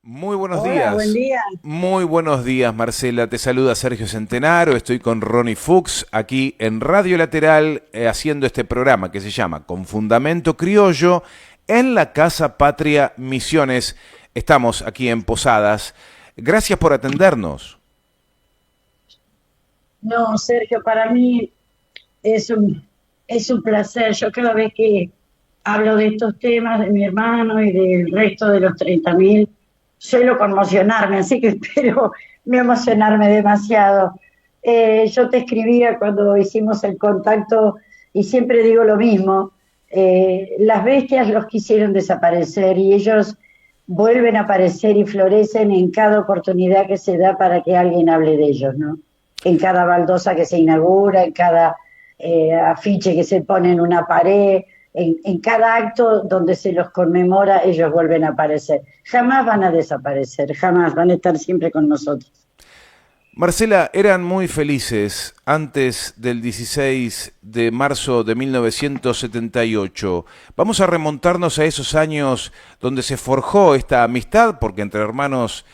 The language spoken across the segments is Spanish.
Muy buenos Hola, buen días. día. Muy buenos días, Marcela. Te saluda Sergio Centenaro. Estoy con Ronnie Fuchs aquí en Radio Lateral haciendo este programa que se llama Con Fundamento Criollo en la Casa Patria Misiones. Estamos aquí en Posadas. Gracias por atendernos. No, Sergio, para mí es es un placer. Yo cada vez que hablo de estos temas de mi hermano y del resto de los 30.000, suelo conmocionarme, así que espero no emocionarme demasiado. Yo te escribía cuando hicimos el contacto y siempre digo lo mismo. Las bestias los quisieron desaparecer y ellos vuelven a aparecer y florecen en cada oportunidad que se da para que alguien hable de ellos, ¿no? En cada baldosa que se inaugura, en cada afiche que se pone en una pared, en cada acto donde se los conmemora, ellos vuelven a aparecer. Jamás van a desaparecer, jamás, van a estar siempre con nosotros. Marcela, eran muy felices antes del 16 de marzo de 1978. Vamos a remontarnos a esos años donde se forjó esta amistad, porque entre hermanos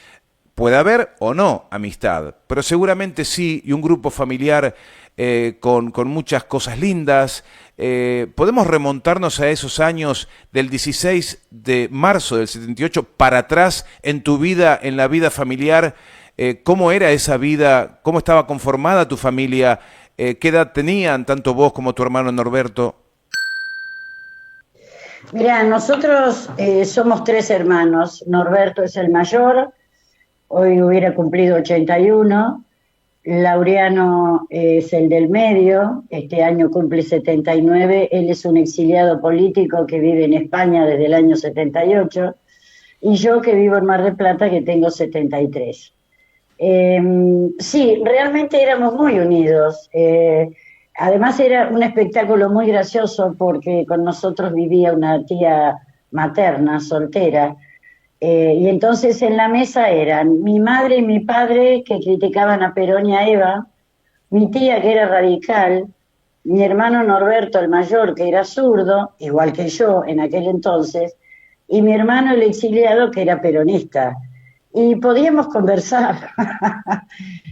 puede haber o no amistad, pero seguramente sí, y un grupo familiar con muchas cosas lindas. ¿Podemos remontarnos a esos años del 16 de marzo del 78 para atrás en tu vida, en la vida familiar? ¿Cómo era esa vida? ¿Cómo estaba conformada tu familia? ¿Qué edad tenían tanto vos como tu hermano Norberto? Mira, nosotros somos tres hermanos. Norberto es el mayor, hoy hubiera cumplido 81. Laureano es el del medio, este año cumple 79. Él es un exiliado político que vive en España desde el año 78, y yo que vivo en Mar del Plata, que tengo 73. Eh, sí, realmente éramos muy unidos. Además era un espectáculo muy gracioso porque con nosotros vivía una tía materna, soltera, y entonces en la mesa eran mi madre y mi padre que criticaban a Perón y a Eva, mi tía que era radical, mi hermano Norberto el mayor que era zurdo, igual que yo en aquel entonces, y mi hermano el exiliado que era peronista. Y podíamos conversar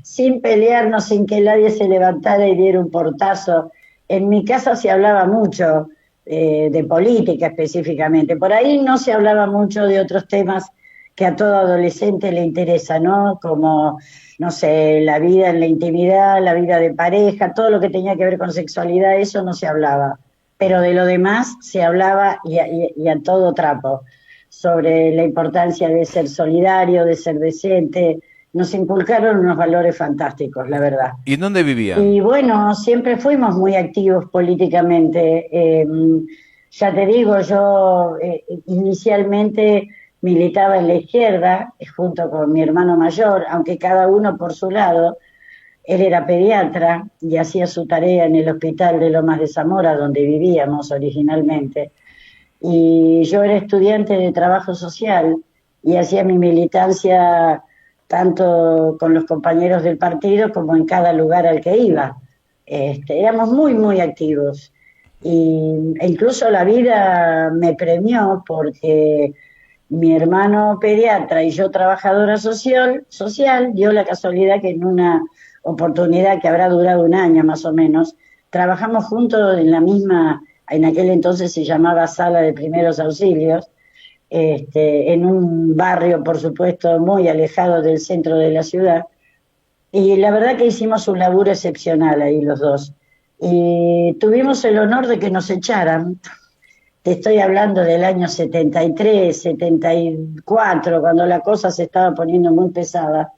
sin pelearnos, sin que nadie se levantara y diera un portazo. En mi casa se hablaba mucho de política específicamente. Por ahí no se hablaba mucho de otros temas que a todo adolescente le interesa, ¿no? Como, no sé, la vida en la intimidad, la vida de pareja, todo lo que tenía que ver con sexualidad, eso no se hablaba. Pero de lo demás se hablaba y a todo trapo, sobre la importancia de ser solidario, de ser decente. Nos inculcaron unos valores fantásticos, la verdad. ¿Y en dónde vivían? Y bueno, siempre fuimos muy activos políticamente. Ya te digo, yo inicialmente militaba en la izquierda, junto con mi hermano mayor, aunque cada uno por su lado. Él era pediatra y hacía su tarea en el hospital de Lomas de Zamora, donde vivíamos originalmente. Y yo era estudiante de trabajo social y hacía mi militancia tanto con los compañeros del partido como en cada lugar al que iba. Éramos muy, muy activos. E incluso la vida me premió porque mi hermano pediatra y yo trabajadora social, dio la casualidad que en una oportunidad que habrá durado un año más o menos, trabajamos juntos en la misma, en aquel entonces se llamaba Sala de Primeros Auxilios, en un barrio, por supuesto, muy alejado del centro de la ciudad. Y la verdad que hicimos un laburo excepcional ahí los dos. Y tuvimos el honor de que nos echaran. Te estoy hablando del año 73, 74, cuando la cosa se estaba poniendo muy pesada.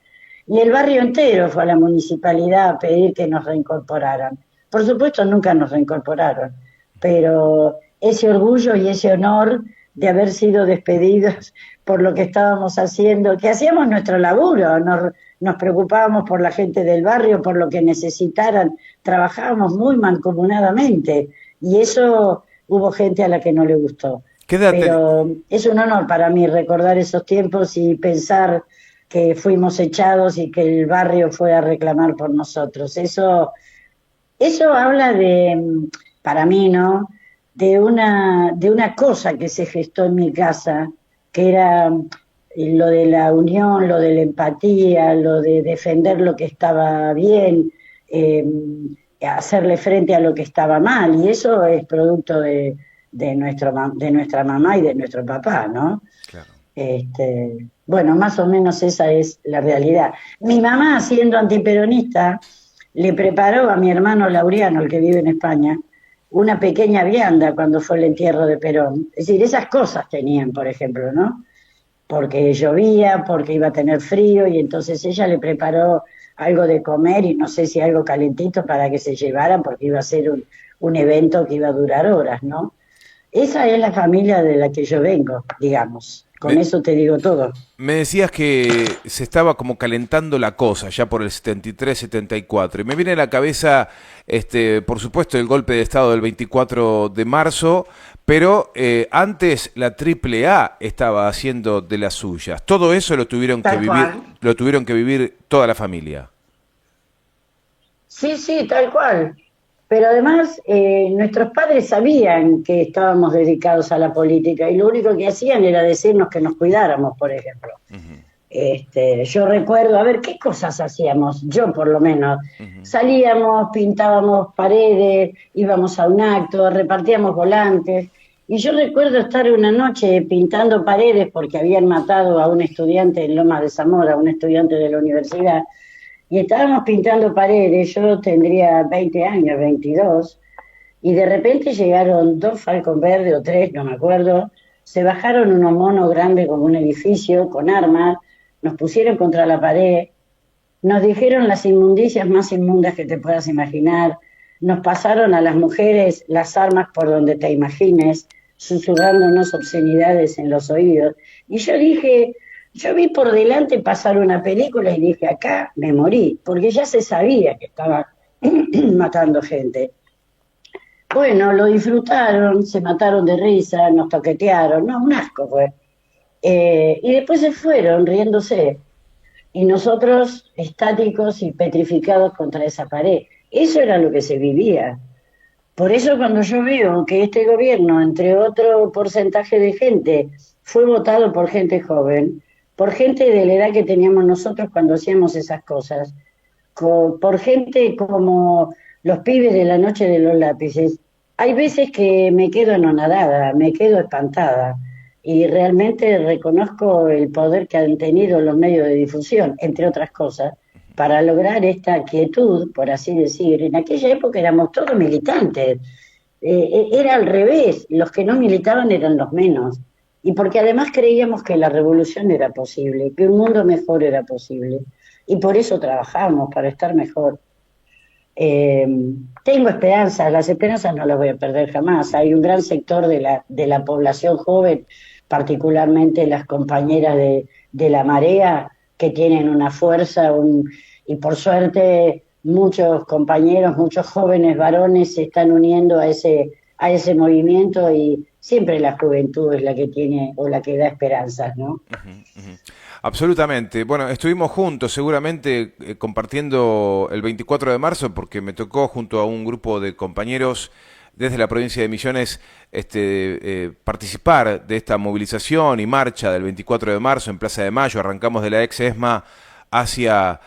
Y el barrio entero fue a la municipalidad a pedir que nos reincorporaran. Por supuesto, nunca nos reincorporaron, pero ese orgullo y ese honor de haber sido despedidos por lo que estábamos haciendo, que hacíamos nuestro laburo, nos preocupábamos por la gente del barrio, por lo que necesitaran, trabajábamos muy mancomunadamente, y eso hubo gente a la que no le gustó. ¿Qué edad ten- Pero es un honor para mí recordar esos tiempos y pensar que fuimos echados y que el barrio fue a reclamar por nosotros. Eso habla de, para mí, ¿no? De una cosa que se gestó en mi casa, que era lo de la unión, lo de la empatía, lo de defender lo que estaba bien, eh, hacerle frente a lo que estaba mal, y eso es producto de nuestra mamá y de nuestro papá, ¿no? Claro. Bueno, más o menos esa es la realidad. Mi mamá, siendo antiperonista, le preparó a mi hermano Laureano, el que vive en España, una pequeña vianda cuando fue el entierro de Perón. Es decir, esas cosas tenían, por ejemplo, ¿no? Porque llovía, porque iba a tener frío, y entonces ella le preparó algo de comer y no sé si algo calentito para que se llevaran, porque iba a ser un evento que iba a durar horas, ¿no? Esa es la familia de la que yo vengo, digamos. Con Me, eso te digo todo. me decías que se estaba como calentando la cosa ya por el 73, 74. Y me viene a la cabeza, por supuesto, el golpe de Estado del 24 de marzo, pero antes la AAA estaba haciendo de las suyas. Todo eso Tal cual. lo tuvieron que vivir toda la familia. Sí, sí, tal cual. Pero además, nuestros padres sabían que estábamos dedicados a la política y lo único que hacían era decirnos que nos cuidáramos, por ejemplo. Ujú, Yo recuerdo, a ver, ¿qué cosas hacíamos? Yo por lo menos. ujú. Salíamos, pintábamos paredes, íbamos a un acto, repartíamos volantes. Y yo recuerdo estar una noche pintando paredes porque habían matado a un estudiante en Lomas de Zamora, un estudiante de la universidad, y estábamos pintando paredes, yo tendría 20 años, 22, y de repente llegaron dos Falcon Verde o tres, no me acuerdo, se bajaron unos monos grandes como un edificio, con armas, nos pusieron contra la pared, nos dijeron las inmundicias más inmundas que te puedas imaginar, nos pasaron a las mujeres las armas por donde te imagines, susurrándonos obscenidades en los oídos. Y yo dije, yo vi por delante pasar una película y dije, acá me morí, porque ya se sabía que estaba matando gente. Bueno, lo disfrutaron, se mataron de risa, nos toquetearon, no, un asco fue. Y después se fueron riéndose y nosotros estáticos y petrificados contra esa pared. Eso era lo que se vivía. Por eso cuando yo veo que este gobierno, entre otro porcentaje de gente, fue votado por gente joven, por gente de la edad que teníamos nosotros cuando hacíamos esas cosas, por gente como los pibes de la noche de los lápices, hay veces que me quedo anonadada, me quedo espantada y realmente reconozco el poder que han tenido los medios de difusión, entre otras cosas, para lograr esta quietud, por así decir. En aquella época éramos todos militantes, era al revés, los que no militaban eran los menos, y porque además creíamos que la revolución era posible, que un mundo mejor era posible, y por eso trabajamos, para estar mejor. Eh, Tengo esperanzas, las esperanzas no las voy a perder jamás. Hay un gran sector de la población joven, particularmente las compañeras de la marea, que tienen una fuerza, y por suerte muchos compañeros, muchos jóvenes varones se están uniendo a ese movimiento, y siempre la juventud es la que tiene o la que da esperanzas, ¿no? Ujú, ujú. Absolutamente. Bueno, estuvimos juntos, seguramente compartiendo el 24 de marzo, porque me tocó junto a un grupo de compañeros desde la provincia de Misiones participar de esta movilización y marcha del 24 de marzo en Plaza de Mayo. Arrancamos de la ex ESMA hacia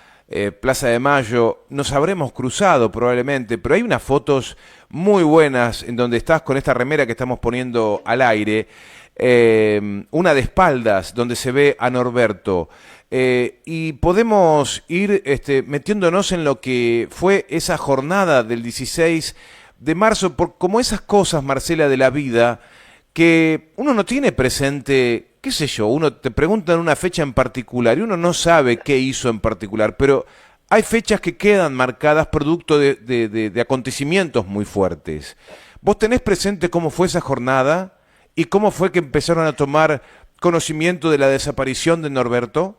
Plaza de Mayo. Nos habremos cruzado probablemente, pero hay unas fotos muy buenas en donde estás con esta remera que estamos poniendo al aire, una de espaldas donde se ve a Norberto. Y podemos ir metiéndonos en lo que fue esa jornada del 16 de marzo, por como esas cosas, Marcela, de la vida, que uno no tiene presente, qué sé yo, uno te pregunta en una fecha en particular y uno no sabe qué hizo en particular, pero hay fechas que quedan marcadas producto de acontecimientos muy fuertes. ¿Vos tenés presente cómo fue esa jornada y cómo fue que empezaron a tomar conocimiento de la desaparición de Norberto?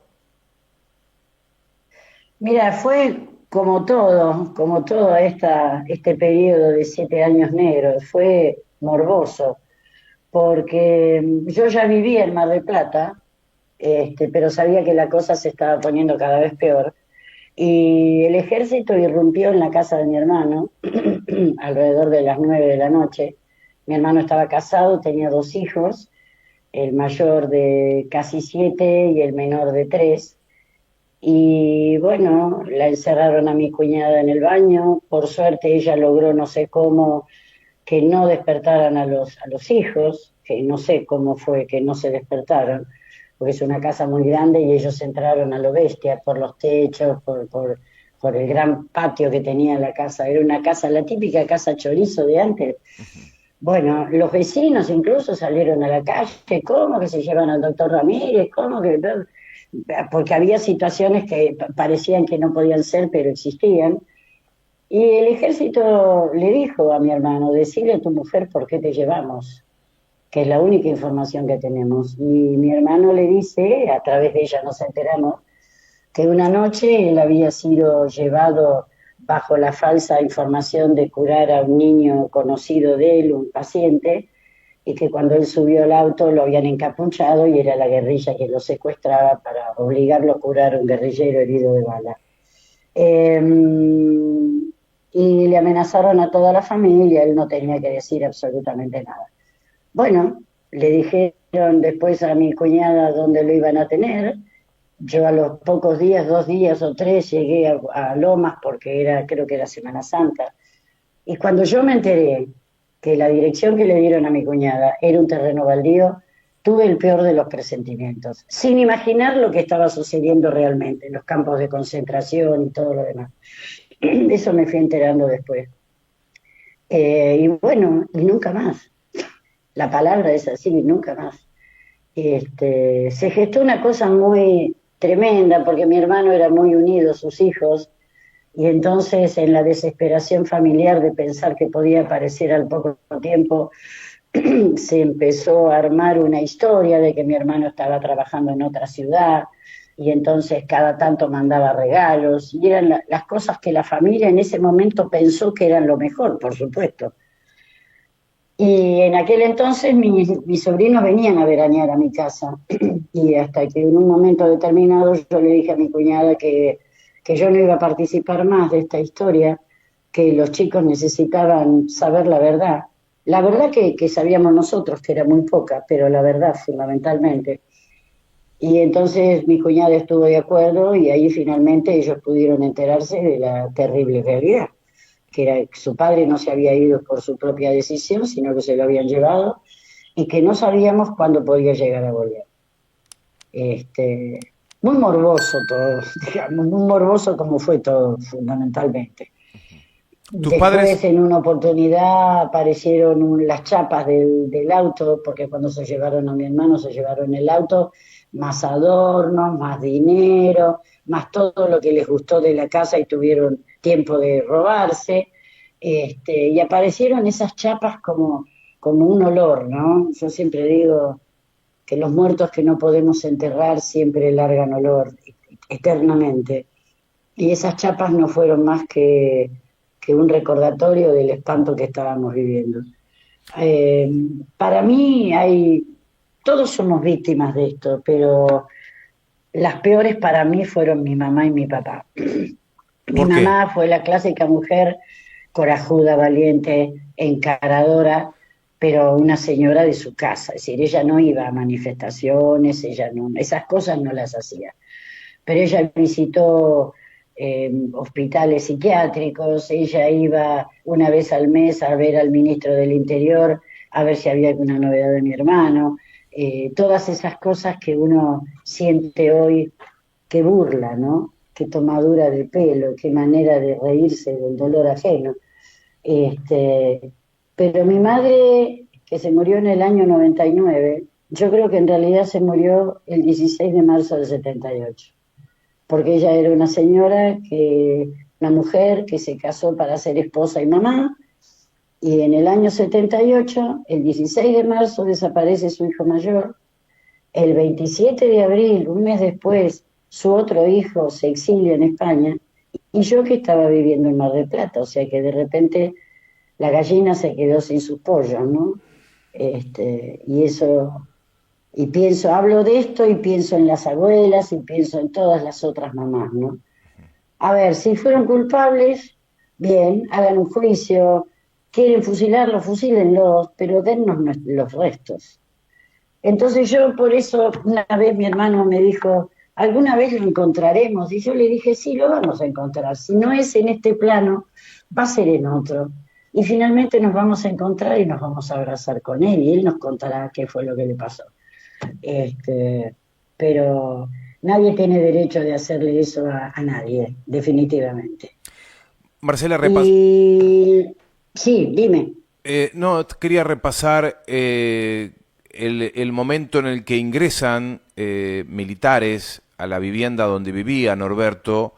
Mira, fue como todo este periodo de 7 años negros, fue morboso, porque yo ya vivía en Mar del Plata, pero sabía que la cosa se estaba poniendo cada vez peor, y el ejército irrumpió en la casa de mi hermano alrededor de las 9 de la noche. Mi hermano estaba casado, tenía dos hijos, el mayor de casi 7 y el menor de 3. Y bueno, la encerraron a mi cuñada en el baño. Por suerte ella logró, no sé cómo, que no despertaran a los hijos, que no sé cómo fue que no se despertaron, porque es una casa muy grande y ellos entraron a lo bestia por los techos, por el gran patio que tenía la casa. Era una casa, la típica casa chorizo de antes. Bueno, los vecinos incluso salieron a la calle, ¿cómo que se llevan al doctor Ramírez? ¿Cómo que...? Porque había situaciones que parecían que no podían ser, pero existían. Y el ejército le dijo a mi hermano, decirle a tu mujer por qué te llevamos, que es la única información que tenemos. Y mi hermano le dice, a través de ella nos enteramos, que una noche él había sido llevado bajo la falsa información de curar a un niño conocido de él, un paciente, y que cuando él subió al auto lo habían encapuchado y era la guerrilla que lo secuestraba para obligarlo a curar a un guerrillero herido de bala. Eh, y le amenazaron a toda la familia, él no tenía que decir absolutamente nada. Bueno, le dijeron después a mi cuñada dónde lo iban a tener. Yo a los pocos días, 2 días o 3, llegué a Lomas porque era, creo que era Semana Santa. Y cuando yo me enteré que la dirección que le dieron a mi cuñada era un terreno baldío, tuve el peor de los presentimientos, sin imaginar lo que estaba sucediendo realmente, los campos de concentración y todo lo demás. Eso me fui enterando después. Y bueno, y nunca más. La palabra es así, nunca más. Se gestó una cosa muy tremenda porque mi hermano era muy unido a sus hijos y entonces en la desesperación familiar de pensar que podía aparecer al poco tiempo se empezó a armar una historia de que mi hermano estaba trabajando en otra ciudad y entonces cada tanto mandaba regalos y eran las cosas que la familia en ese momento pensó que eran lo mejor, por supuesto. Y en aquel entonces mis sobrinos venían a veranear a mi casa y hasta que en un momento determinado yo le dije a mi cuñada que yo no iba a participar más de esta historia, que los chicos necesitaban saber la verdad que sabíamos nosotros que era muy poca, pero la verdad fundamentalmente. Y entonces mi cuñada estuvo de acuerdo y ahí finalmente ellos pudieron enterarse de la terrible realidad, que era que su padre no se había ido por su propia decisión, sino que se lo habían llevado y que no sabíamos cuándo podía llegar a volver. Este, muy morboso todo, digamos, muy morboso como fue todo, fundamentalmente. Tus padres, Después, en una oportunidad, aparecieron las chapas del auto, porque cuando se llevaron a mi hermano, se llevaron el auto, más adornos, más dinero, más todo lo que les gustó de la casa y tuvieron tiempo de robarse. Y aparecieron esas chapas como un olor, ¿no? Yo siempre digo que los muertos que no podemos enterrar siempre largan olor eternamente. Y esas chapas no fueron más que un recordatorio del espanto que estábamos viviendo. Eh, para mí todos somos víctimas de esto, pero las peores para mí fueron mi mamá y mi papá. Mi ¿por qué? mamá fue la clásica mujer corajuda, valiente, encaradora, pero una señora de su casa, es decir, ella no iba a manifestaciones, ella no, esas cosas no las hacía, pero ella visitó hospitales psiquiátricos, ella iba una vez al mes a ver al ministro del Interior, a ver si había alguna novedad de mi hermano, todas esas cosas que uno siente hoy, qué burla, ¿no? Qué tomadura de pelo, qué manera de reírse del dolor ajeno. Pero mi madre, que se murió en el año 99, yo creo que en realidad se murió el 16 de marzo del 78 porque ella era una mujer que se casó para ser esposa y mamá, y en el año 78, el 16 de marzo, desaparece su hijo mayor, el 27 de abril, un mes después, su otro hijo se exilia en España, y yo que estaba viviendo en Mar del Plata, o sea que de repente la gallina se quedó sin sus pollos, ¿no? Y eso, y pienso, hablo de esto y pienso en las abuelas y pienso en todas las otras mamás, ¿no? A ver, si fueron culpables, bien, hagan un juicio, quieren fusilarlos, fusílenlos, pero dennos los restos. Entonces yo por eso una vez mi hermano me dijo, ¿alguna vez lo encontraremos? Y yo le dije, sí, lo vamos a encontrar. Si no es en este plano, va a ser en otro. Y finalmente nos vamos a encontrar y nos vamos a abrazar con él y él nos contará qué fue lo que le pasó. Este, pero nadie tiene derecho de hacerle eso a nadie, definitivamente. Marcela, Y sí, dime. no, quería repasar el momento en el que ingresan militares a la vivienda donde vivía Norberto,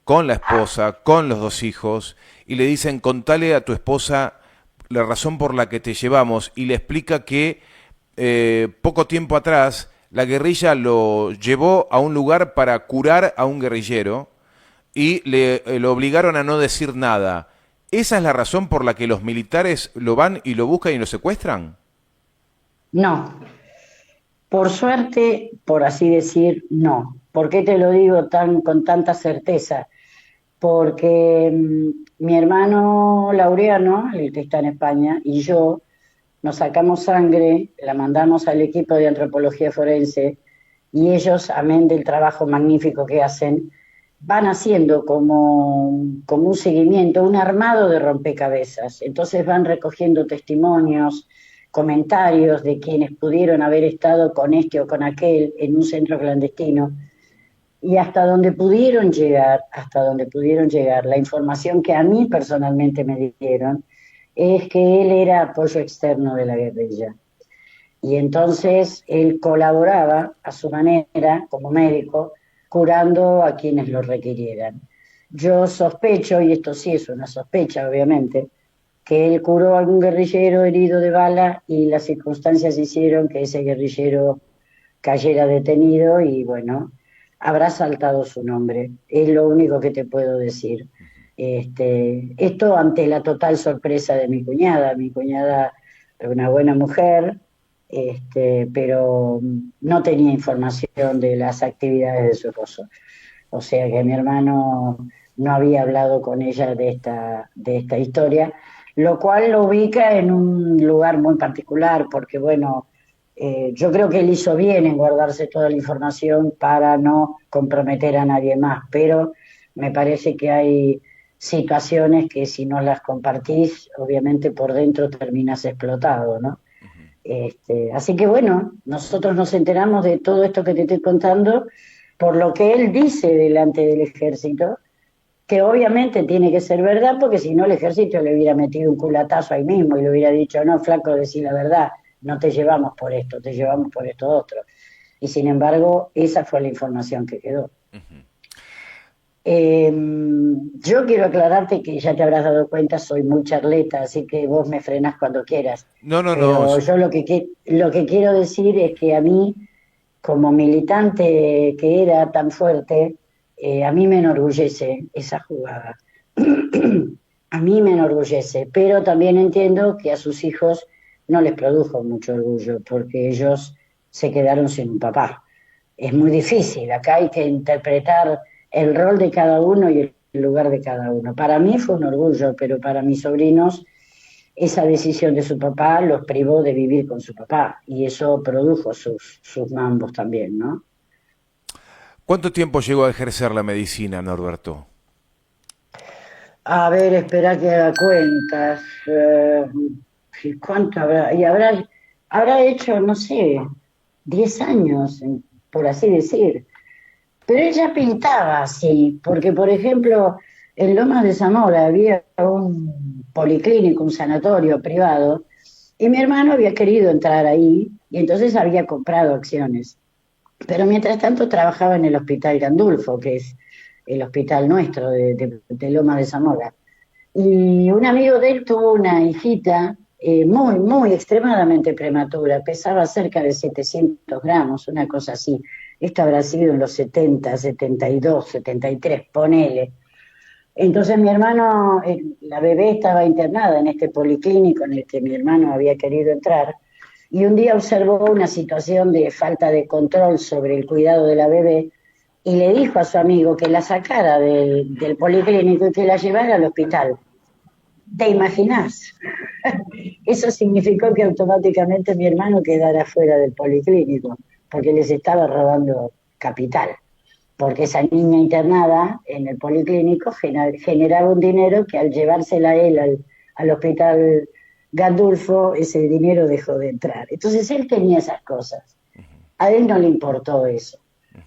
con la esposa, con los dos hijos, y le dicen, contale a tu esposa la razón por la que te llevamos, y le explica que poco tiempo atrás la guerrilla lo llevó a un lugar para curar a un guerrillero y lo obligaron a no decir nada. ¿Esa es la razón por la que los militares lo van y lo buscan y lo secuestran? No, por suerte, por así decir, no. ¿Por qué te lo digo con tanta certeza? Porque mi hermano Laureano, el que está en España, y yo nos sacamos sangre, la mandamos al equipo de antropología forense y ellos, amén del trabajo magnífico que hacen, van haciendo como un seguimiento, un armado de rompecabezas. Entonces van recogiendo testimonios, comentarios de quienes pudieron haber estado con este o con aquel en un centro clandestino y hasta donde pudieron llegar, la información que a mí personalmente me dieron es que él era apoyo externo de la guerrilla. Y entonces él colaboraba a su manera como médico, curando a quienes lo requirieran. Yo sospecho, y esto sí es una sospecha obviamente, que él curó a algún guerrillero herido de bala y las circunstancias hicieron que ese guerrillero cayera detenido y bueno, habrá saltado su nombre. Es lo único que te puedo decir. Esto ante la total sorpresa de mi cuñada. Mi cuñada es una buena mujer, pero no tenía información de las actividades de su esposo. O sea que mi hermano no había hablado con ella de esta historia, lo cual lo ubica en un lugar muy particular, porque bueno, yo creo que él hizo bien en guardarse toda la información para no comprometer a nadie más, pero me parece que hay situaciones que si no las compartís, obviamente por dentro terminas explotado, ¿no? Así que bueno, nosotros nos enteramos de todo esto que te estoy contando por lo que él dice delante del ejército, que obviamente tiene que ser verdad, porque si no el ejército le hubiera metido un culatazo ahí mismo y le hubiera dicho, no, flaco, decí la verdad, no te llevamos por esto, te llevamos por esto otro. Y sin embargo, esa fue la información que quedó. Yo quiero aclararte que ya te habrás dado cuenta, soy muy charleta, así que vos me frenás cuando quieras. No, no, no. Pero yo lo que quiero decir es que a mí, como militante que era tan fuerte, a mí me enorgullece esa jugada. A mí me enorgullece, pero también entiendo que a sus hijos no les produjo mucho orgullo, porque ellos se quedaron sin un papá. Es muy difícil, acá hay que interpretar el rol de cada uno y el lugar de cada uno. Para mí fue un orgullo, pero para mis sobrinos esa decisión de su papá los privó de vivir con su papá y eso produjo sus mambos también, ¿no? ¿Cuánto tiempo llegó a ejercer la medicina, Norberto? A ver, espera que haga cuentas. ¿Cuánto habrá? Habrá hecho, no sé, 10 años, por así decir. Pero ella pintaba así, porque por ejemplo, en Lomas de Zamora había un policlínico, un sanatorio privado, y mi hermano había querido entrar ahí, y entonces había comprado acciones. Pero mientras tanto trabajaba en el Hospital Gandulfo, que es el hospital nuestro de Lomas de Zamora. Y un amigo de él tuvo una hijita muy, muy extremadamente prematura, pesaba cerca de 700 gramos, una cosa así. Esto habrá sido en los 70, 72, 73, ponele. Entonces mi hermano, la bebé estaba internada en este policlínico en el que mi hermano había querido entrar, y un día observó una situación de falta de control sobre el cuidado de la bebé y le dijo a su amigo que la sacara del policlínico y que la llevara al hospital. ¿Te imaginás? Eso significó que automáticamente mi hermano quedara fuera del policlínico, porque les estaba robando capital, porque esa niña internada en el policlínico generaba un dinero que al llevársela a él al hospital Gandulfo, ese dinero dejó de entrar. Entonces él tenía esas cosas. A él no le importó eso.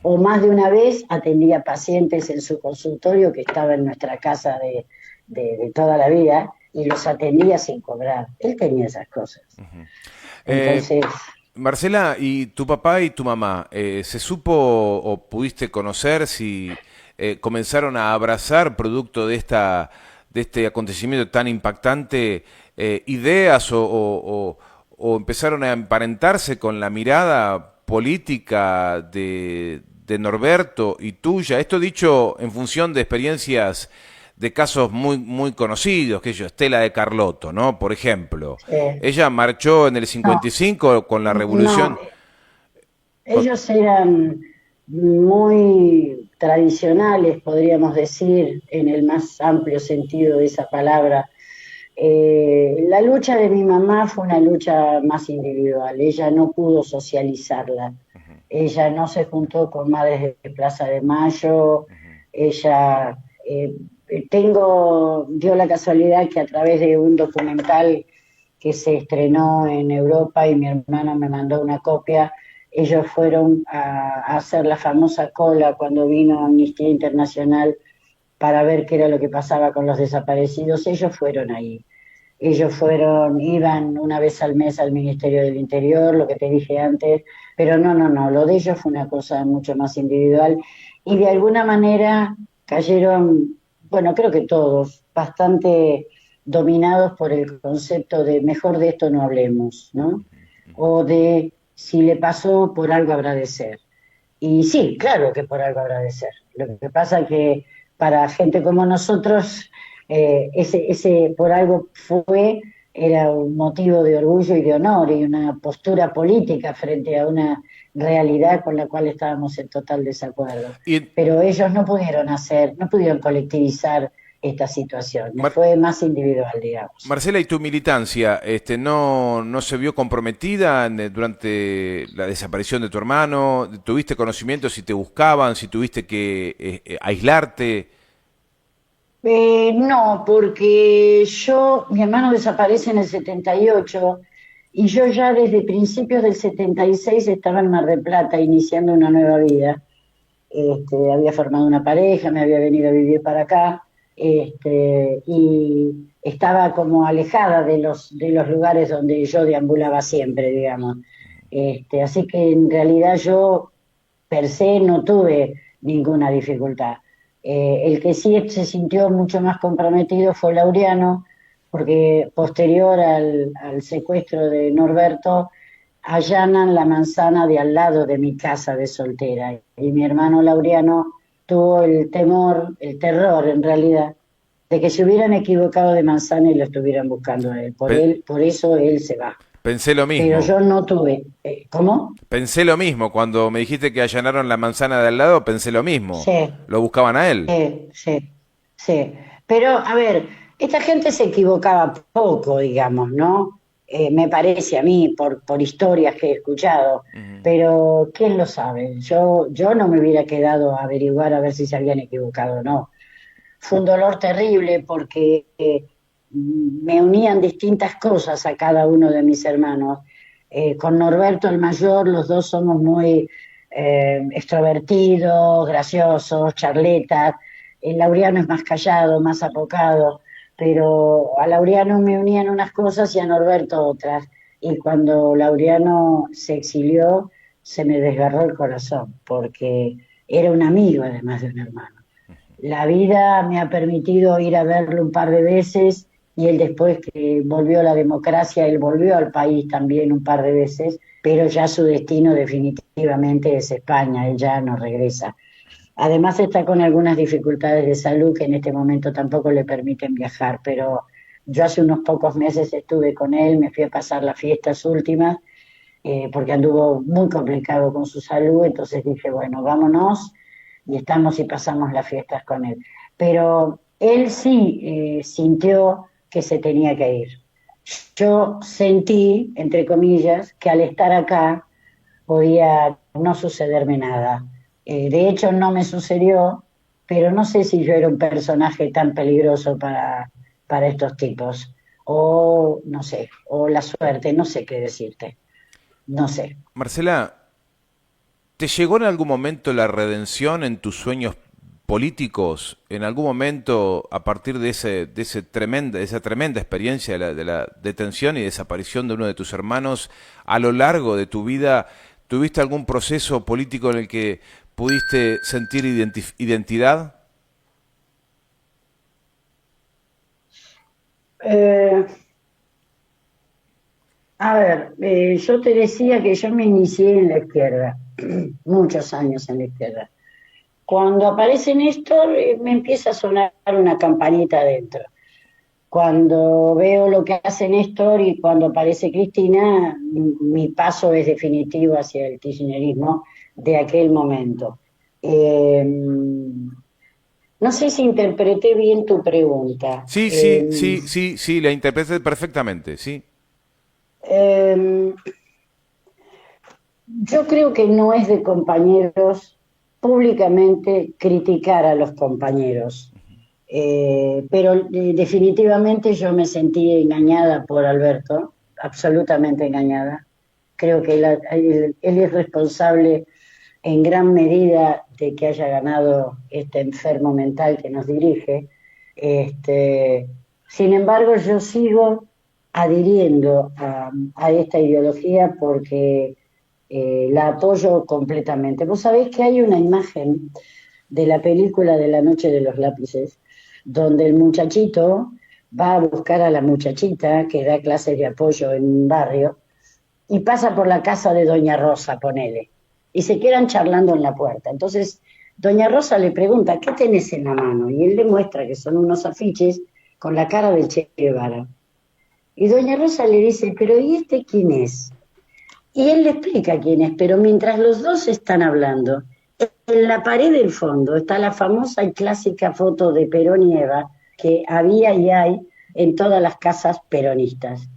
O más de una vez atendía pacientes en su consultorio que estaba en nuestra casa de toda la vida y los atendía sin cobrar. Él tenía esas cosas. Eh, Entonces, Marcela, ¿y tu papá y tu mamá, se supo o pudiste conocer si comenzaron a abrazar, producto de este acontecimiento tan impactante, ideas o empezaron a emparentarse con la mirada política de Norberto y tuya? Esto dicho en función de experiencias de casos muy conocidos, que yo, Estela de Carlotto, ¿no? Por ejemplo. Ella marchó en el no, 55 con la no, revolución. con- ellos eran muy tradicionales, podríamos decir, en el más amplio sentido de esa palabra. La lucha de mi mamá fue una lucha más individual, ella no pudo socializarla, ella no se juntó con madres de Plaza de Mayo, ella, dio la casualidad que a través de un documental que se estrenó en Europa y mi hermano me mandó una copia, ellos fueron a hacer la famosa cola cuando vino Amnistía Internacional para ver qué era lo que pasaba con los desaparecidos, ellos fueron ahí. Ellos iban una vez al mes al Ministerio del Interior, lo que te dije antes, pero no, lo de ellos fue una cosa mucho más individual y de alguna manera cayeron, bueno, creo que todos, bastante dominados por el concepto de mejor de esto no hablemos, ¿no? O de si le pasó, por algo habrá de ser. Y sí, claro que por algo habrá de ser. Lo que pasa es que para gente como nosotros, ese por algo era un motivo de orgullo y de honor y una postura política frente a una realidad con la cual estábamos en total desacuerdo. y Pero ellos no pudieron colectivizar esta situación, les Mar- fue más individual, digamos. Marcela, ¿y tu militancia, no se vio comprometida durante la desaparición de tu hermano? ¿Tuviste conocimiento si te buscaban, si tuviste que aislarte? No, porque mi hermano desaparece en el 78 y yo ya desde principios del 76 estaba en Mar del Plata iniciando una nueva vida. Había formado una pareja, me había venido a vivir para acá, y estaba como alejada de los lugares donde yo deambulaba siempre, digamos. Así que en realidad yo per se no tuve ninguna dificultad. El que sí se sintió mucho más comprometido fue Laureano, porque posterior al secuestro de Norberto, allanan la manzana de al lado de mi casa de soltera. Y mi hermano Laureano tuvo el temor, el terror en realidad, de que se hubieran equivocado de manzana y lo estuvieran buscando a él. Pe- Por eso él se va. Pensé lo Pero mismo. yo no tuve. ¿Cómo? Pensé lo mismo. Cuando me dijiste que allanaron la manzana de al lado, pensé lo mismo. Sí. Lo buscaban a él. Sí, sí. Pero, a ver, esta gente se equivocaba poco, digamos, ¿no? Me parece a mí, por historias que he escuchado, pero ¿quién lo sabe? Yo no me hubiera quedado a averiguar a ver si se habían equivocado o no. Fue un dolor terrible porque me unían distintas cosas a cada uno de mis hermanos. Con Norberto el mayor, los dos somos muy extrovertidos, graciosos, charletas. El Laureano es más callado, más apocado, pero a Laureano me unían unas cosas y a Norberto otras. Y cuando Laureano se exilió, se me desgarró el corazón, porque era un amigo además de un hermano. La vida me ha permitido ir a verlo un par de veces y él después que volvió a la democracia, él volvió al país también un par de veces, pero ya su destino definitivamente es España, él ya no regresa. Además está con algunas dificultades de salud que en este momento tampoco le permiten viajar, pero yo hace unos pocos meses estuve con él, me fui a pasar las fiestas últimas, porque anduvo muy complicado con su salud, entonces dije, bueno, vámonos y estamos y pasamos las fiestas con él. Pero él sí sintió que se tenía que ir. Yo sentí, entre comillas, que al estar acá podía no sucederme nada. De hecho, no me sucedió, pero no sé si yo era un personaje tan peligroso para estos tipos. O no sé, o la suerte, no sé qué decirte. No sé. Marcela, ¿te llegó en algún momento la redención en tus sueños políticos? ¿En algún momento, a partir de esa tremenda experiencia de la detención y desaparición de uno de tus hermanos, a lo largo de tu vida, tuviste algún proceso político en el que pudiste sentir identidad? Eh, a ver, yo te decía que yo me inicié en la izquierda, muchos años en la izquierda. Cuando aparece Néstor, me empieza a sonar una campanita adentro. Cuando veo lo que hace Néstor y cuando aparece Cristina, mi paso es definitivo hacia el kirchnerismo de aquel momento. No sé si interpreté bien tu pregunta. Sí, sí, sí, sí, sí, la interpreté perfectamente, sí. Eh, yo creo que no es de compañeros públicamente criticar a los compañeros. Pero definitivamente yo me sentí engañada por Alberto, absolutamente engañada. Creo que él es responsable en gran medida de que haya ganado este enfermo mental que nos dirige. Este, Sin embargo, yo sigo adhiriendo a esta ideología porque la apoyo completamente. Vos sabés que hay una imagen de la película de La Noche de los Lápices, donde el muchachito va a buscar a la muchachita que da clases de apoyo en un barrio y pasa por la casa de Doña Rosa, ponele, y se quedan charlando en la puerta. Entonces, Doña Rosa le pregunta, ¿qué tenés en la mano? Y él le muestra que son unos afiches con la cara del Che Guevara. Y Doña Rosa le dice, pero ¿y este quién es? Y él le explica quién es, pero mientras los dos están hablando, en la pared del fondo está la famosa y clásica foto de Perón y Eva que había y hay en todas las casas peronistas.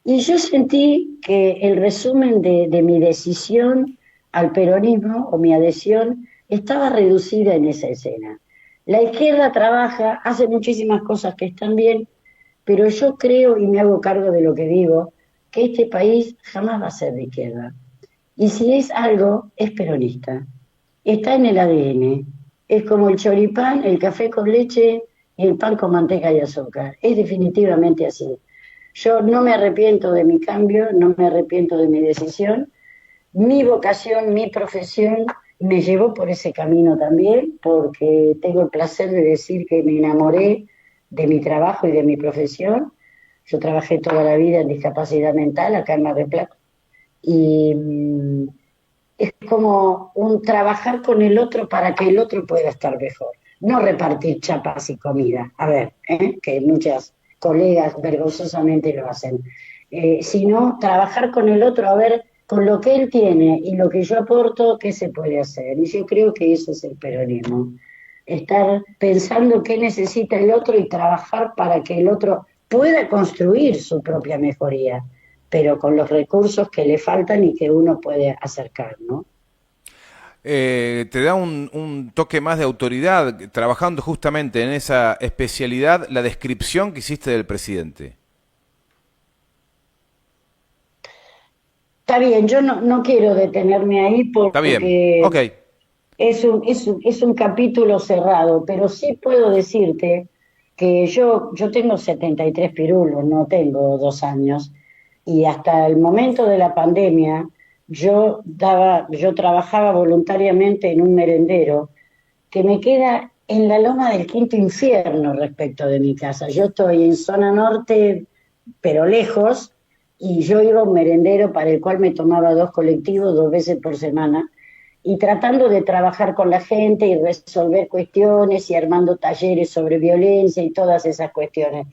Y yo sentí que el resumen de mi decisión al peronismo o mi adhesión estaba reducida en esa escena. La izquierda trabaja, hace muchísimas cosas que están bien, pero yo creo y me hago cargo de lo que digo, que este país jamás va a ser de izquierda. Y si es algo, es peronista. Está en el ADN. Es como el choripán, el café con leche y el pan con manteca y azúcar. Es definitivamente así. Yo no me arrepiento de mi cambio, no me arrepiento de mi decisión. Mi vocación, mi profesión me llevó por ese camino también, porque tengo el placer de decir que me enamoré de mi trabajo y de mi profesión. Yo trabajé toda la vida en discapacidad mental acá en Mar del Plata y es como un trabajar con el otro para que el otro pueda estar mejor. No repartir chapas y comida, a ver, que muchas colegas vergonzosamente lo hacen, sino trabajar con el otro a ver con lo que él tiene y lo que yo aporto, qué se puede hacer. Y yo creo que eso es el peronismo. Estar pensando qué necesita el otro y trabajar para que el otro pueda construir su propia mejoría, pero con los recursos que le faltan y que uno puede acercar, ¿no? Te da un toque más de autoridad, trabajando justamente en esa especialidad, la descripción que hiciste del presidente. Está bien, yo no quiero detenerme ahí Está bien, porque ok, es un capítulo cerrado, pero sí puedo decirte que yo tengo 73 pirulos, no tengo 2 años, y hasta el momento de la pandemia yo trabajaba voluntariamente en un merendero que me queda en la loma del quinto infierno respecto de mi casa. Yo estoy en zona norte, pero lejos, y yo iba a un merendero para el cual me tomaba 2 colectivos 2 veces por semana, y tratando de trabajar con la gente y resolver cuestiones y armando talleres sobre violencia y todas esas cuestiones.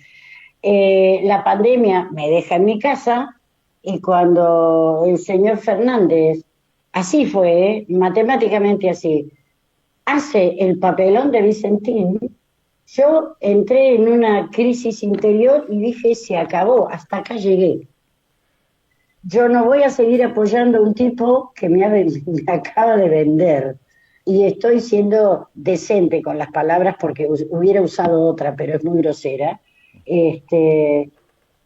La pandemia me deja en mi casa y cuando el señor Fernández, así fue, matemáticamente así, hace el papelón de Vicentín, Yo entré en una crisis interior y dije, se acabó, hasta acá llegué. Yo no voy a seguir apoyando a un tipo que me acaba de vender. Y estoy siendo decente con las palabras porque hubiera usado otra, pero es muy grosera. Este,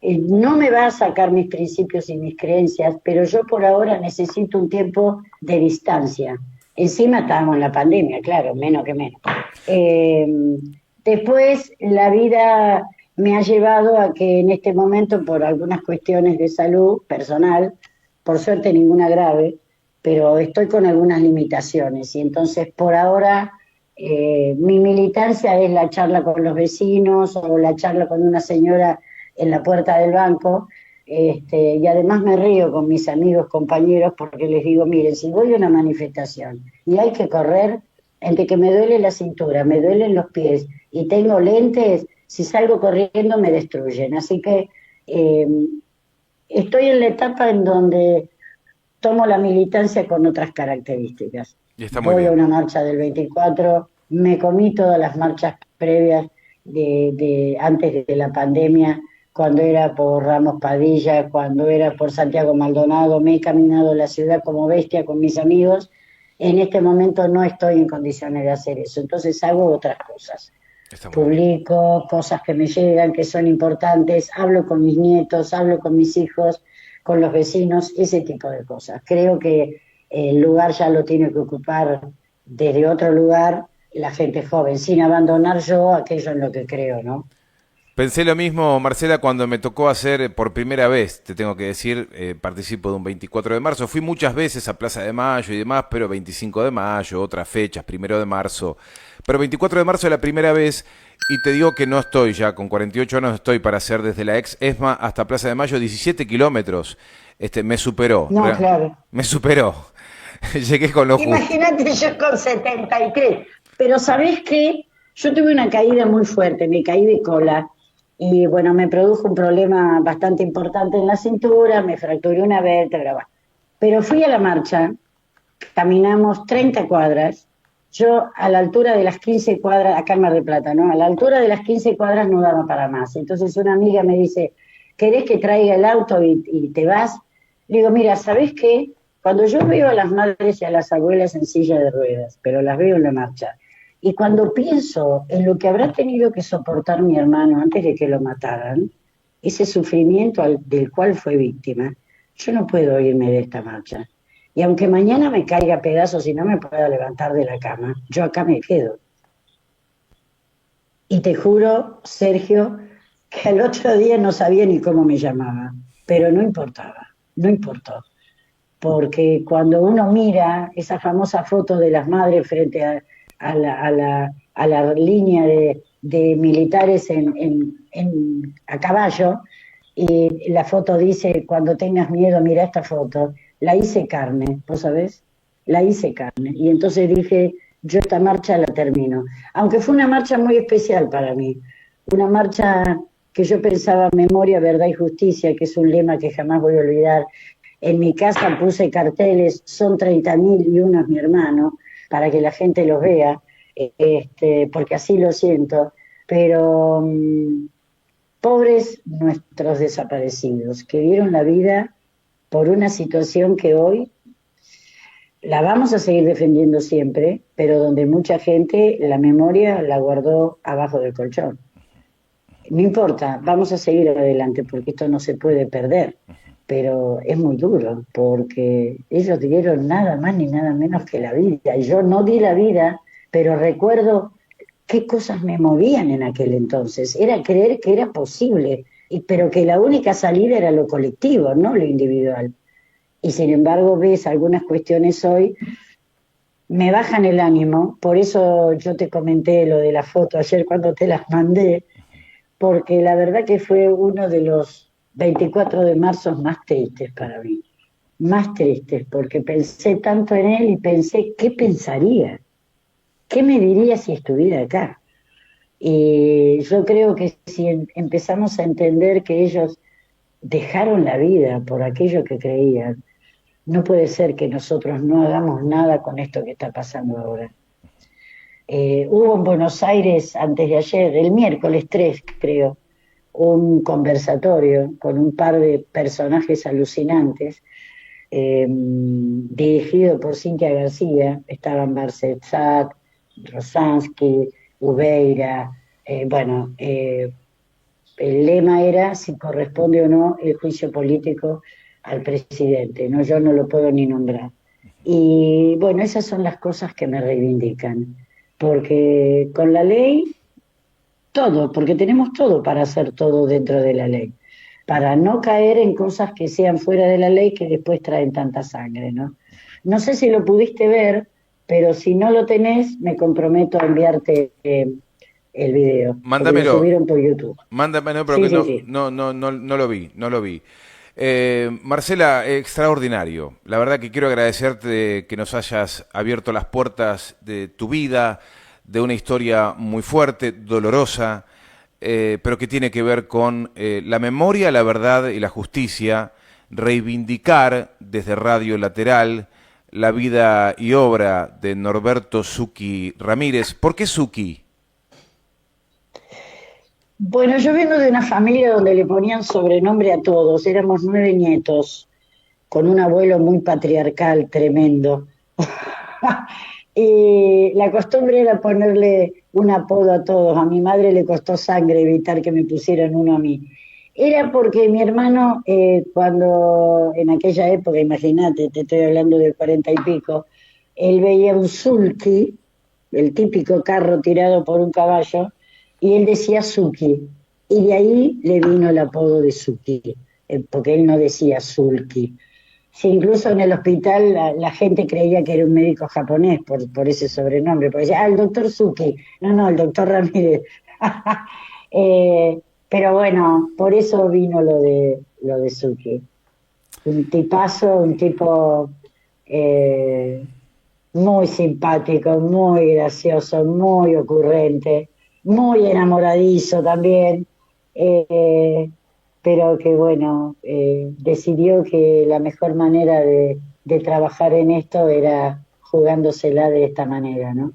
no me va a sacar mis principios y mis creencias, pero yo por ahora necesito un tiempo de distancia. Encima estábamos en la pandemia, claro, menos que menos. Eh, Después la vida me ha llevado a que en este momento, por algunas cuestiones de salud personal, por suerte ninguna grave, pero estoy con algunas limitaciones y entonces por ahora mi militancia es la charla con los vecinos o la charla con una señora en la puerta del banco, y además me río con mis amigos, compañeros, porque les digo, miren, si voy a una manifestación y hay que correr, entre que me duele la cintura, me duelen los pies y tengo lentes, si salgo corriendo me destruyen. Así que eh, estoy en la etapa en donde tomo la militancia con otras características. Y está muy Voy a bien. una marcha del 24, me comí todas las marchas previas antes de la pandemia, cuando era por Ramos Padilla, cuando era por Santiago Maldonado, me he caminado la ciudad como bestia con mis amigos. En este momento no estoy en condiciones de hacer eso, entonces hago otras cosas. Está muy bien. Publico cosas que me llegan, que son importantes, hablo con mis nietos, hablo con mis hijos, con los vecinos, ese tipo de cosas. Creo que el lugar ya lo tiene que ocupar desde otro lugar la gente joven, sin abandonar yo aquello en lo que creo, ¿no? Pensé lo mismo, Marcela, cuando me tocó hacer por primera vez, te tengo que decir, participo de un 24 de marzo. Fui muchas veces a Plaza de Mayo y demás, pero 25 de mayo, otras fechas, 1 de marzo. Pero 24 de marzo es la primera vez y te digo que no estoy ya, con 48 años estoy para hacer desde la ex ESMA hasta Plaza de Mayo 17 kilómetros. Me superó, No, claro. me superó. Llegué con lo justo. Imagínate yo con 73. Pero ¿sabés qué? Yo tuve una caída muy fuerte, me caí de cola y bueno, me produjo un problema bastante importante en la cintura, me fracturé una vértebra, bueno. Pero fui a la marcha, caminamos 30 cuadras, yo a la altura de las 15 cuadras, acá en Mar del Plata, ¿no? A la altura de las 15 cuadras no daba para más. Entonces una amiga me dice, ¿querés que traiga el auto y te vas? Le digo, mira, ¿sabés qué? Cuando yo veo a las madres y a las abuelas en silla de ruedas, pero las veo en la marcha, y cuando pienso en lo que habrá tenido que soportar mi hermano antes de que lo mataran, ese sufrimiento del cual fue víctima, yo no puedo irme de esta marcha. Y aunque mañana me caiga a pedazos y no me pueda levantar de la cama, yo acá me quedo. Y te juro, Sergio, que al otro día no sabía ni cómo me llamaba, pero no importaba, no importó. Porque cuando uno mira esa famosa foto de las madres frente a la línea de militares a caballo, y la foto dice, cuando tengas miedo, mira esta foto, la hice carne, ¿vos sabés? La hice carne. Y entonces dije, yo esta marcha la termino. Aunque fue una marcha muy especial para mí, una marcha que yo pensaba memoria, verdad y justicia, que es un lema que jamás voy a olvidar. En mi casa puse carteles, son 30.000 y uno es mi hermano, para que la gente los vea, porque así lo siento. Pero pobres nuestros desaparecidos, que dieron la vida por una situación que hoy la vamos a seguir defendiendo siempre, pero donde mucha gente la memoria la guardó abajo del colchón. No importa, vamos a seguir adelante porque esto no se puede perder, pero es muy duro porque ellos dieron nada más ni nada menos que la vida. Y yo no di la vida, pero recuerdo qué cosas me movían en aquel entonces. Era creer que era posible, pero que la única salida era lo colectivo, no lo individual. Y sin embargo ves algunas cuestiones hoy, me bajan el ánimo, por eso yo te comenté lo de la foto ayer cuando te las mandé, porque la verdad que fue uno de los 24 de marzo más tristes para mí, más tristes, porque pensé tanto en él y pensé, ¿qué pensaría? ¿Qué me diría si estuviera acá? Y yo creo que si empezamos a entender que ellos dejaron la vida por aquello que creían, no puede ser que nosotros no hagamos nada con esto que está pasando ahora. Hubo en Buenos Aires antes de ayer, el miércoles 3 creo, un conversatorio con un par de personajes alucinantes, dirigido por Cintia García. Estaban Barcetzat, Rosansky, Ubeira, bueno, el lema era si corresponde o no el juicio político al presidente, no, yo no lo puedo ni nombrar. Y bueno, esas son las cosas que me reivindican, porque con la ley, todo, porque tenemos todo para hacer todo dentro de la ley, para no caer en cosas que sean fuera de la ley que después traen tanta sangre, ¿no? No sé si lo pudiste ver, pero si no lo tenés, me comprometo a enviarte el video, porque lo Mándamelo, subieron por YouTube. mándamelo, pero Sí, que sí, no, sí. no lo vi, no lo vi. Marcela, extraordinario. La verdad que quiero agradecerte que nos hayas abierto las puertas de tu vida, de una historia muy fuerte, dolorosa, pero que tiene que ver con la memoria, la verdad y la justicia, reivindicar desde Radio Lateral la vida y obra de Norberto Zucchi Ramírez. ¿Por qué Zucchi? Bueno, yo vengo de una familia donde le ponían sobrenombre a todos. Éramos 9 nietos, con un abuelo muy patriarcal, tremendo. Y la costumbre era ponerle un apodo a todos. A mi madre le costó sangre evitar que me pusieran uno a mí. Era porque mi hermano, cuando en aquella época, imagínate, te estoy hablando del 40 y pico, él veía un sulky, el típico carro tirado por un caballo, y él decía Suki. Y de ahí le vino el apodo de Suki, porque él no decía Sulky. Sí, incluso en el hospital la gente creía que era un médico japonés por ese sobrenombre, porque decía, el doctor Suki. No, no, el doctor Ramírez. Pero bueno, por eso vino lo de Suki. Un tipazo, un tipo eh, muy simpático, muy gracioso, muy ocurrente, muy enamoradizo también, eh, pero que bueno, decidió que la mejor manera de trabajar en esto era jugándosela de esta manera, ¿no?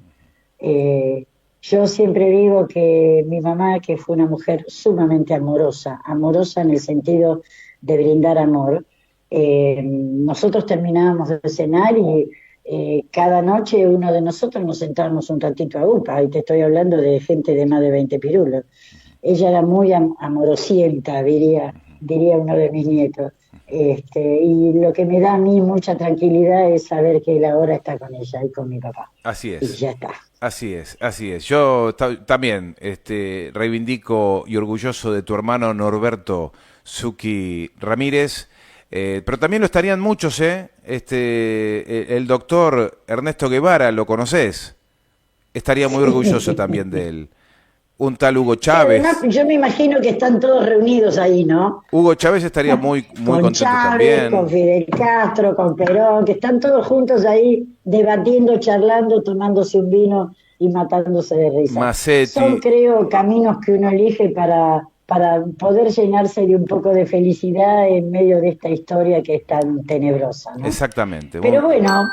Yo siempre digo que mi mamá, que fue una mujer sumamente amorosa, amorosa en el sentido de brindar amor, nosotros terminábamos de cenar y cada noche uno de nosotros nos sentábamos un ratito a UPA, y te estoy hablando de gente de más de 20 pirulos. Ella era muy amorosienta, diría uno de mis nietos. Y lo que me da a mí mucha tranquilidad es saber que él ahora está con ella y con mi papá. Así Y es. ya está. Así es, así es. Yo también reivindico y orgulloso de tu hermano Norberto Zucchi Ramírez, pero también lo estarían muchos, ¿eh? El doctor Ernesto Guevara, ¿lo conoces? Estaría muy orgulloso también de él. Un tal Hugo Que además Chávez. yo me imagino que están todos reunidos ahí, ¿no? Hugo Chávez estaría muy, muy Con contento Chávez, con también. Fidel Castro, con Perón, que están todos juntos ahí debatiendo, charlando, tomándose un vino y matándose de risa. Son, Massetti, creo, caminos que uno elige para poder llenarse de un poco de felicidad en medio de esta historia que es tan tenebrosa, ¿no? exactamente. Pero bueno,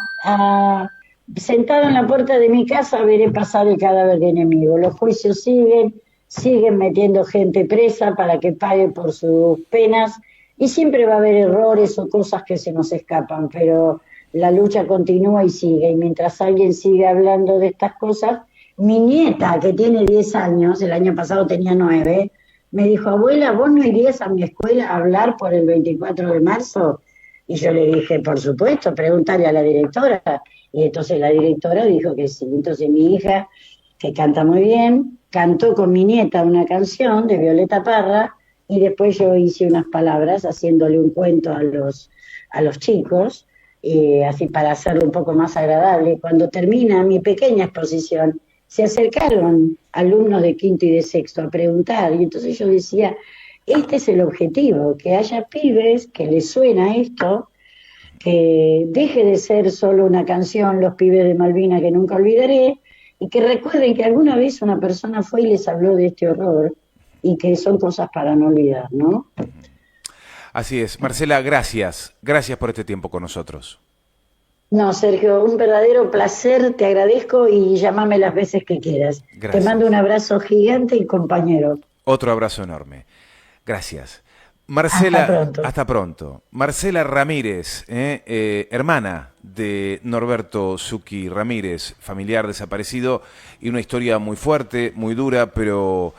sentado en la puerta de mi casa veré pasar el cadáver de enemigo. Los juicios siguen metiendo gente presa para que pague por sus penas, y siempre va a haber errores o cosas que se nos escapan, pero la lucha continúa y sigue. Y mientras alguien sigue hablando de estas cosas, mi nieta, que tiene 10 años, el año pasado tenía 9, me dijo, abuela, ¿vos no irías a mi escuela a hablar por el 24 de marzo? Y yo le dije, por supuesto, pregúntale a la directora. Y entonces la directora dijo que sí. Entonces mi hija, que canta muy bien, cantó con mi nieta una canción de Violeta Parra, y después yo hice unas palabras haciéndole un cuento a los chicos, así para hacerlo un poco más agradable. Cuando termina mi pequeña exposición, se acercaron alumnos de quinto y de sexto a preguntar, y entonces yo decía, este es el objetivo, que haya pibes que les suena esto, que deje de ser solo una canción, Los pibes de Malvina que nunca olvidaré, y que recuerden que alguna vez una persona fue y les habló de este horror, y que son cosas para no olvidar, ¿no? así es. Marcela, gracias. Gracias por este tiempo con nosotros. No, Sergio, un verdadero placer, te agradezco y llámame las veces que quieras. Te mando un Gracias. abrazo gigante y compañero. Otro abrazo enorme. Gracias. Hasta Marcela, pronto. hasta pronto. Marcela Ramírez, hermana de Norberto Zucchi Ramírez, familiar desaparecido, y una historia muy fuerte, muy dura, pero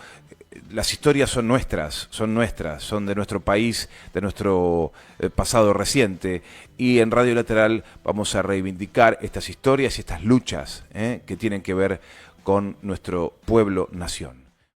las historias son nuestras, son de nuestro país, de nuestro pasado reciente, y en Radio Lateral vamos a reivindicar estas historias y estas luchas que tienen que ver con nuestro pueblo-nación.